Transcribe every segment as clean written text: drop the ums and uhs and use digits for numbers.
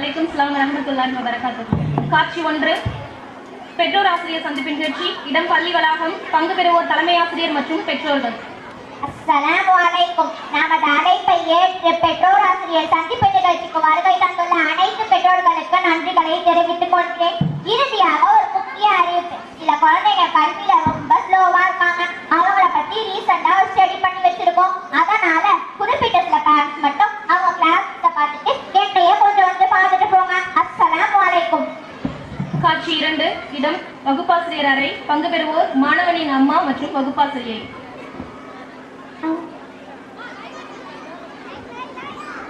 வலைக்கும் ஸலாம் வரஹ்மத்துல்லாஹி வபரகாத்துஹு. காட்சி 1. பெற்றோர் ஆசிரியர் சந்திப்பு நிகழ்ச்சி. இடம் பள்ளி வளாகம். பங்கு பெறுவோர் தலைமை ஆசிரியர் மற்றும் பெற்றோர்கள். அஸ்ஸலாமு அலைக்கும். நமது அழைப்பை ஏற்று பெற்றோர் ஆசிரியர் சந்திப்பு நிகழ்ச்சிக்கு வருகை தந்துள்ள அனைத்து பெற்றோர்களுக்கு நன்றிகளை தெரிவித்துக் கொள்கிறேன். இறுதியாக ஒரு முக்கிய அறிவிப்பு. சில குழந்தைங்க கல்வியில ரொம்ப ஸ்லோவா இருக்காங்க. அவங்கள பத்தி ரீசெண்டா ஒரு ஸ்டடி பண்ணி வச்சிருக்கோம். அதனால குறிப்பிட்ட சில பேரண்ட்ஸ் மட்டும் அவங்க கிளாஸை பார்த்துட்டு கேட்டையே கொஞ்சம் வந்து பார்த்துட்டு போங்க. அஸ்ஸலாமு அலைக்கும். காட்சி 2. இடம் வகுப்பாசிரியர் அறை. பங்கு பெறுவோர் மாணவனின் அம்மா மற்றும் வகுப்பாசிரியை.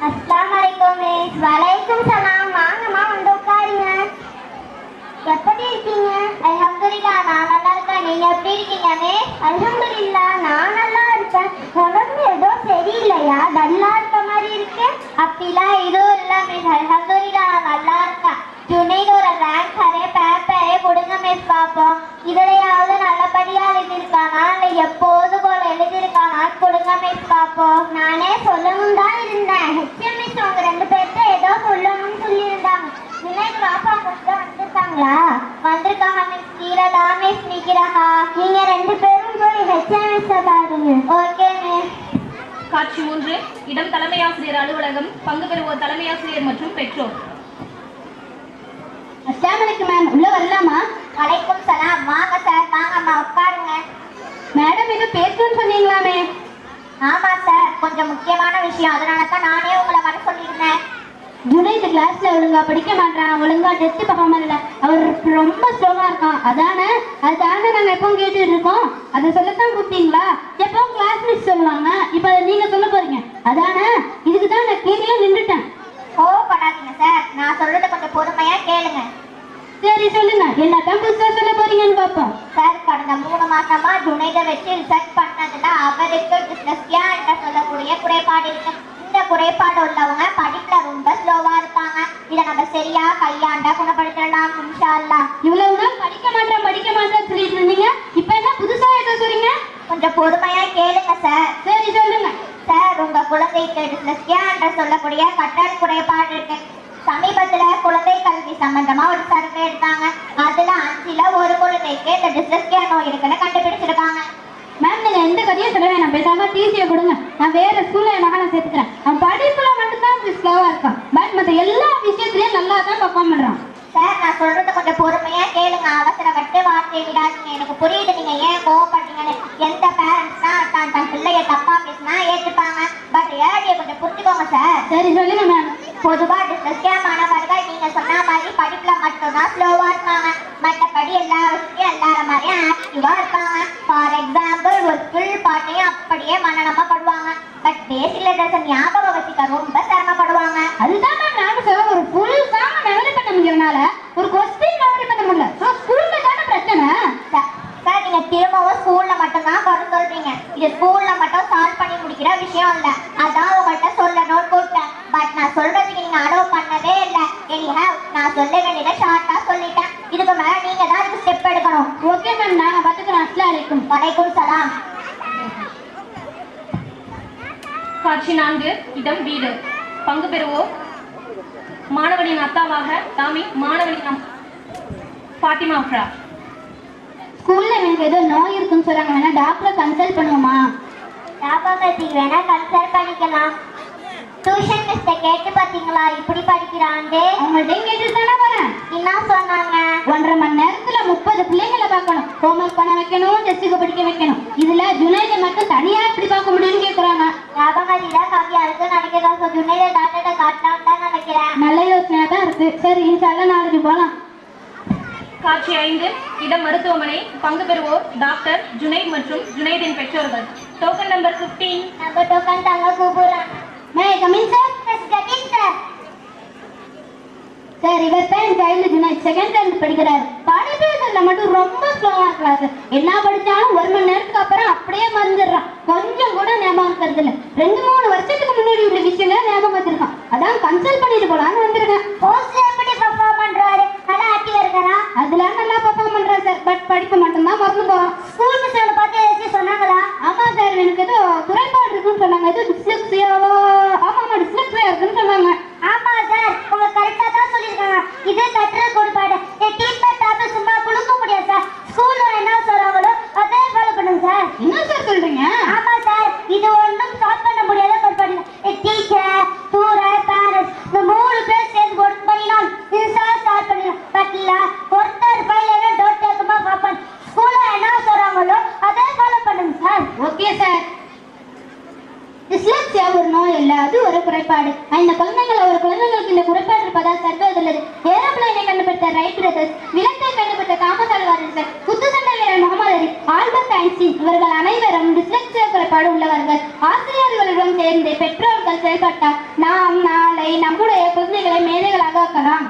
அஸ்ஸலாமு அலைக்கும் மிஸ். வலைக்கும் சலாம். வாங்கம்மா வந்து உட்காருங்க. எப்படி இருக்கீங்க? அல்ஹம்துலில்லாஹ் நான் நல்லா இருக்கேன். நீங்க எப்படி இருக்கீங்க மிஸ்? அல்ஹம்துலில்லாஹ் நான் நல்லா இருக்கேன். உடம்பு ஏதோ சரியில்லையா? டல்லா இருக்க மாதிரி இருக்கு. அப்படிலாம் எதுவும் இல்லை மிஸ். அல்ஹம்துலில்லாஹ் நல்லா இருக்கேன். ஜுனைதோட ரேங்க் அரே பேப்பரே கொடுங்க மிஸ் பார்ப்போம். இதுலையாவது நல்லபடியா எழுதியிருக்கானா இல்லை எப்போது போல எழுதியிருக்கானா கொடுங்க மிஸ் பார்ப்போம். நானே சொல்லணும் தான் இருந்தேன். ஹெச்எம் மிஸ் அவங்க 2 பேர்கிட்ட ஏதோ சொல்லணும்னு சொல்லியிருந்தாங்க. ஜுனைத் பாப்பா கொஞ்சம் வந்திருக்காங்களா? வந்திருக்காங்க மிஸ். கீழடா மிஸ் நிற்கிறாங்க. நீங்க 2 பேரும் போய் ஹெச்எம் மிஸ் பாருங்க. Okay miss. காட்சி 3. இடம் தலைமை ஆசிரியர் அலுவலகம். பங்கு பெறுவோர் தலைமை ஆசிரியர் மற்றும் பெற்றோர். அஸ்ஸலாமு அலைக்கும் மேம். உள்ள வரலாமா? வலைக்கும் சலாம். வாங்க சார். வாங்கம்மா உட்காருங்க. மேடம் ஏதோ பேசணும்னு சொன்னீங்களாமே? ஆமா சார், கொஞ்சம் முக்கியமான விஷயம். அதனால தான் நானே உங்களை வர சொல்லியிருந்தேன். ஜுனைத் கிளாஸ்ல ஒழுங்கா படிக்க மாட்டான், ஒழுங்கா டெஸ்ட் பர்ஃபார்ம் இல்லை, அவர் ரொம்ப ஸ்லோவா இருக்கான். அதானே நாங்க எப்பவும் கேட்டுட்டு இருக்கோம். அதை சொல்லத்தான் கூப்பிட்டீங்களா? எப்பவும் கிளாஸ் மிஸ் சொல்லுவாங்க, இப்போ அதை நீங்க சொல்ல போறீங்க. அதானே இதுக்கு தான் நான் கீழே நின்றுட்டேன். கோவப்படாதீங்க சார், நான் சொல்றதை கொஞ்சம் பொறுமையா கேளுங்க. சரி சொல்லுங்க, என்னதான் புதுசா சொல்ல போறீங்கன்னு பார்ப்போம். சார், கடந்த 3 மாசமா ஜுனைதை வச்சு ரிசர்ச் பண்ணதுல அவருக்கு டிஸ்லெக்ஸியா என்ற சொல்லக்கூடிய குறைபாடு இருக்கு. இந்த குறைபாடு உள்ளவங்க படிப்புல ரொம்ப ஸ்லோவா இருப்பாங்க. இதை நம்ம சரியா கையாண்டா குணப்படுத்தலாம் இன்ஷா அல்லாஹ். இவ்வளவு நாள் படிக்க மாட்டேன்னு சொல்லிட்டு இருந்தீங்க, இப்ப என்ன புதுசா ஏதோ சொல்றீங்க? கொஞ்சம் பொறுமையா கேளுங்க சார். சரி சொல்லுங்க. சார், உங்க குழந்தைக்கு டிஸ்லெக்ஸியா என்ற சொல்லக்கூடிய கற்றல் குறைபாடு இருக்கு. சமீபத்துல குழந்தை கல்வி சம்பந்தமா ஒரு சர்வே எடுத்தாங்க. அதுல 5ல் 1 குழந்தைக்கு இந்த டிஸ்லெக்ஸியா நோய் இருக்குன்னு கண்டுபிடிச்சிருக்காங்க. மேம், நீங்க எந்த கதையும் சொல்ல வேணாம், பேசாம டிசியை கொடுங்க. நான் வேற ஸ்கூல்ல என் மகனை சேர்த்துக்கிறேன். அவன் படிப்புல மட்டும்தான் ஸ்லோவா இருக்கான், பட் மற்ற எல்லா விஷயத்திலயும் நல்லா தான் பர்ஃபார்ம் பண்றான். சார், நான் சொல்றத கொஞ்சம் பொறுமையா கேளுங்க. அவசரப்பட்டு வார்த்தை விடாதீங்க. எனக்கு புரியுது நீங்க ஏன் கோவப்படுறீங்கன்னு. எந்த பேரண்ட்ஸ் தான் தன் பிள்ளைய தப்பா பேசினா ஏற்றுப்பாங்க, பட் ஏடியை கொஞ்சம் புரிஞ்சுக்கோங்க சார். சரி சொல்லுங்க மேம். பொதுவா டிஸ்லெக்ஸியா மாணவர்கள் நீங்க சொன்ன மாதிரி படிப்புல மட்டும்தான் ஸ்லோவா இருப்பாங்க. மற்றபடி எல்லா விஷயத்தையும் எல்லார மாதிரியும் ஆக்டிவா இருப்பாங்க. ஃபார் எக்ஸாம்பிள், ஒரு ஃபுல் பாட்டையும் அப்படியே மனநமா படுவாங்க. பட் பேசிக் லெட்டர்ஸை ஞாபகம் வச்சுக்க ரொம்ப சிரமப்படுவாங்க. அதுதான் மேம் நானும் சொல்ல, ஒரு ஃபுல் சாங் மெமரி பண்ண முடியறனால ஒரு கொஸ்டின் மெமரி பண்ண முடியல. ஸோ ஸ்கூல்ல தானே பிரச்சனை. சார், நீங்க திரும்பவும் ஸ்கூல்ல மட்டும்தான் குறை சொல்றீங்க. இது ஸ்கூல்ல மட்டும் சால்வ் பண்ணி முடிக்கிற விஷயம் இல்ல. அதான் உங்கள்கிட்ட சொல்லணும்னு கூப்பிட்டேன். பட் நான் சொல்றதுக்கு நீங்க அலோவ் பண்ணவே இல்லை. நான் சொல்ல வேண்டியதை ஷார்ட்டா சொல்லிட்டேன். இதுக்கு மேல நீங்க தான் இதுக்கு ஸ்டெப் எடுக்கணும். ஓகே மேம், நாங்க பார்த்துக்கிறோம். அஸ்ஸலாமு அலைக்கும். வலைக்கும் சலாம். காட்சி 4. இடம் வீடு. பங்கு பெறுவோர் மாணவனின் அத்தாவாக தாமி, மாணவனின் ஃபாத்திமா அஃப்ரா. ஸ்கூல்ல எனக்கு ஏதோ நோய் இருக்குன்னு சொல்றாங்க, வேணா டாக்டரை கன்சல்ட் பண்ணுவோமா? டாக்டர் வேணா கன்சல்ட் பண்ணிக்கலாம். டியூஷன் மிஸ்ட கேட்டு பாத்தீங்களா இப்படி படிக்கிறான்ட்டு? அவங்கள்ட்ட கேட்டு தானே வரேன். என்ன சொன்னாங்க? 1.5 மணி நேரத்துல 30 பிள்ளைங்களை பார்க்கணும், ஹோம்ஒர்க் பண்ண வைக்கணும், டெஸ்ட்டுக்கு படிக்க வைக்கணும். இதுல ஜுனைதை மட்டும் தனியா எப்படி பார்க்க முடியும்னு கேட்கறாங்க. ஞாபகம் காப்பியா இருக்கு நினைக்கிறேன். ஜுனைதை டாக்டர்கிட்ட காட்டலாம் தான் நினைக்கிறேன். நல்ல யோசனையா தான் இருக்கு. சரி, இன்ஷால்லா நாளைக்கு போலாம். காட்சி 5. இடம் மருத்துவமனை. பங்கு பெறுவோர் டாக்டர் ஜுனைத் மற்றும் ஜுனைதின் பெற்றோர்கள். Token number 15. நம்ம டோக்கன் தாங்க கூப்பிடுறாங்க. May coming sir. Yes coming sir. Sir, இவர் பேர் சைல்டு ஜுனைத், 2nd ஸ்டாண்டர்ட் படிக்கிறார். படிப்புல மட்டும் ரொம்ப ஸ்லோவா இருக்காரு சார். என்ன படிச்சாலும் 1 மணி நேரத்துக்கு அப்புறம் அப்படியே மறந்துடுறான். கொஞ்சம் கூட ஞாபகம் இருக்கிறது இல்லை. 2-3 வருஷத்துக்கு முன்னாடி உள்ள விஷயம் ஞாபகம் வச்சிருக்கான். அதான் கன்சல்ட் பண்ணிட்டு போலான்னு வந்திருக்கேன். போஸ்ட்ல எப்படி பர்ஃபார்ம் பண்றாரு? நல்லா ஆக்டிவா இருக்காரா? அதுல நல்லா பர்ஃபார்ம் பண்றாரு சார், பட் படிப்பு மட்டும்தான் மறந்து போறான். ஸ்கூல் மிஸ் அவனை பார்த்து ஏதாச்சும் சொன்னாங்களா? ஆமா சார், எனக்கு ஏதோ குறைபாடு இருக்குன்னு சொன்னாங்க. ஏதோ டிஸ்லெக்ஸியாவா? ஆமா டிஸ்லெக்ஸியா இருக்குன்னு சொன்னாங்க. ஆமா சார், உங்க கரெக்டா தான் இது கற்றல் கோட்பாடு. டீச்சர் டாப்பை சும்மா கொடுக்க முடியாது சார். ஸ்கூல்ல என்ன சொல்றாங்களோ அதே ஃபாலோ பண்ணுங்க சார். என்ன சார் சொல்றீங்க? ஆமா சார், இது ஒன்றும் ஸ்டாப் பண்ண முடியாத கோட்பாடு. டீச்சர், ஸ்டூடெண்ட், பேரண்ட்ஸ் இந்த 3 பேர் சேர்ந்து ஒர்க் பண்ணினால் ஈஸியா ஸ்டார்ட் பண்ணிடலாம். பட் இல்ல ஒருத்தர் ஃபைல் டோட் டேக்கமா பாப்பன். ஸ்கூல்ல என்ன சொல்றாங்களோ அதே ஃபாலோ பண்ணுங்க சார். Okay sir. டிஸ்லெக்சியா ஒரு நோய் அல்ல, அது ஒரு குறைபாடு. இந்த குழந்தைங்களுக்கு இந்த குறைபாடு இருப்பதால் சர்வர் உள்ளது. ஏரோப்ளைனை கண்டுபிடித்த ரைட் பிரதர்ஸ், விளக்கை கண்டுபிடித்த தாமஸ் ஆல்வா எடிசன், குத்துச்சண்டை வீரர் முகமது அலி, ஆல்பர்ட் ஐன்ஸ்டீன் இவர்கள் அனைவரும் டிஸ்லெக்சியா குறைபாடு உள்ளவர்கள். ஆசிரியர்களுடன் சேர்ந்து பெற்றோர்கள் செயல்பட்டால் நாம் நாளை நம்முடைய குழந்தைகளை மேதைகளாக ஆக்கலாம்.